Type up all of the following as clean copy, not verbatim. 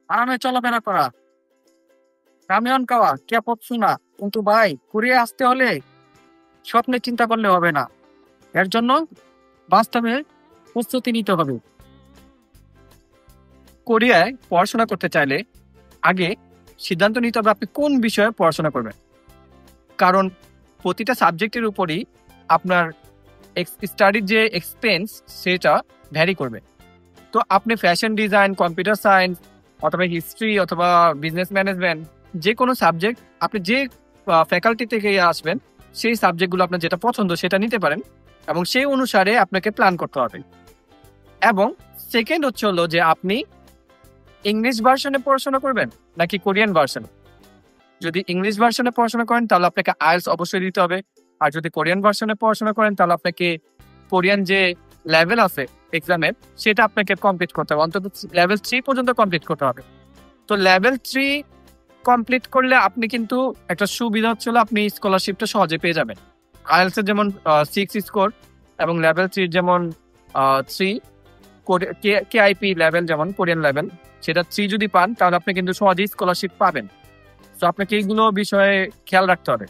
আরামে চলাফেরা করা, রামেয়ন খাওয়া, ক্যাপপ শোনা। কিন্তু ভাই, কোরিয়া আসতে হলে স্বপ্নে চিন্তা করলে হবে না, এর জন্য বাস্তবে প্রস্তুতি নিতে হবে। কোরিয়ায় পড়াশোনা করতে চাইলে আগে সিদ্ধান্ত নিতে হবে আপনি কোন বিষয়ে পড়াশোনা করবেন, কারণ প্রতিটা সাবজেক্টের উপরই আপনার স্টাডির যে এক্সপেন্স সেটা ভ্যারি করবে। তো আপনি ফ্যাশন ডিজাইন, কম্পিউটার সায়েন্স অথবা হিস্ট্রি অথবা বিজনেস ম্যানেজমেন্ট, যে কোনো সাবজেক্ট আপনি যে ফ্যাকাল্টি থেকে আসবেন সেই সাবজেক্টগুলো আপনার যেটা পছন্দ সেটা নিতে পারেন, এবং সেই অনুসারে আপনাকে প্ল্যান করতে হবে। এবং সেকেন্ড হলো যে আপনি ইংলিশ ভার্সনে পড়াশোনা করবেন নাকি কোরিয়ান ভার্সনে। যদি ইংলিশ ভার্সনে পড়াশোনা করেন তাহলে আপনাকে আইএলটিএস অবশ্যই দিতে হবে, আর যদি কোরিয়ান ভার্সনে পড়াশোনা করেন তাহলে আপনাকে কোরিয়ান যে লেভেল আছে এক্সামের সেটা আপনাকে কমপ্লিট করতে হবে, অন্তত লেভেল 3 পর্যন্ত কমপ্লিট করতে হবে। তো লেভেল 3 কমপ্লিট করলে আপনি কিন্তু একটা সুবিধা হচ্ছিল, আপনি স্কলারশিপটা সহজে পেয়ে যাবেন। আইএলটিএস এর যেমন 6 স্কোর এবং লেভেল 3 যেমন 3, কেআইপি লেভেল যেমন কোরিয়ান লেভেল সেটা 3 যদি পান তাহলে আপনি কিন্তু সহজেই স্কলারশিপ পাবেন। তো আপনাকে এইগুলো বিষয়ে খেয়াল রাখতে হবে।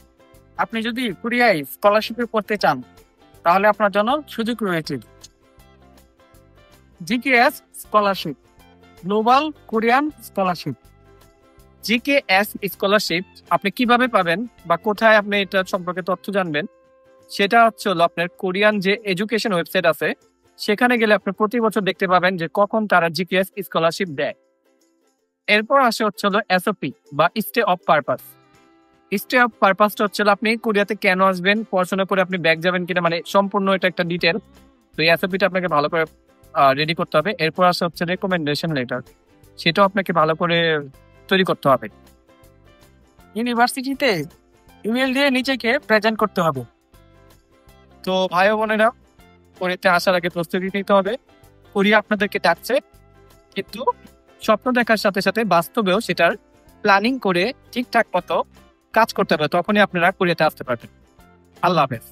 আপনি যদি কোরিয়ায় স্কলারশিপে পড়তে চান তাহলে আপনার জন্য সুযোগ রয়েছে। GKS scholarship, global Korean scholarship. GKS scholarship আপনি কিভাবে পাবেন বা কোথায় আপনি এটা সম্পর্কে তথ্য জানবেন, সেটা হলো আপনার কোরিয়ান যে এডুকেশন ওয়েবসাইট আছে সেখানে গেলে আপনি প্রতি বছর দেখতে পাবেন যে কখন তারা জিকেএস স্কলারশিপ দেয়। এরপর আসে হলো এসওপি বা stay of purpose. Stay of পারপাসটা হলো আপনি কোরিয়াতে কেন আসবেন, পড়াশোনা করে আপনি ব্যাক যাবেন কিনা, মানে সম্পূর্ণ এটা একটা ডিটেল। তো এই এসওপিটা আপনাকে ভালো করে রেডি করতে হবে। এরপর আসে রেকমেন্ডেশন লেটার, সেটাও আপনাকে ভালো করে তৈরি করতে হবে। ইউনিভার্সিটিতে ইমেল দিয়ে নিজেকে প্রেজেন্ট করতে হবে। তো ভাই ও বোনেরা, কোরিয়াতে আসার আগে প্রস্তুতি নিতে হবে। কোরিয়া আপনাদেরকে ডাকছে, কিন্তু স্বপ্ন দেখার সাথে সাথে বাস্তবেও সেটার প্ল্যানিং করে ঠিকঠাক মতো কাজ করতে হবে, তখনই আপনারা কোরিয়াতে আসতে পারবেন। আল্লাহ হাফেজ।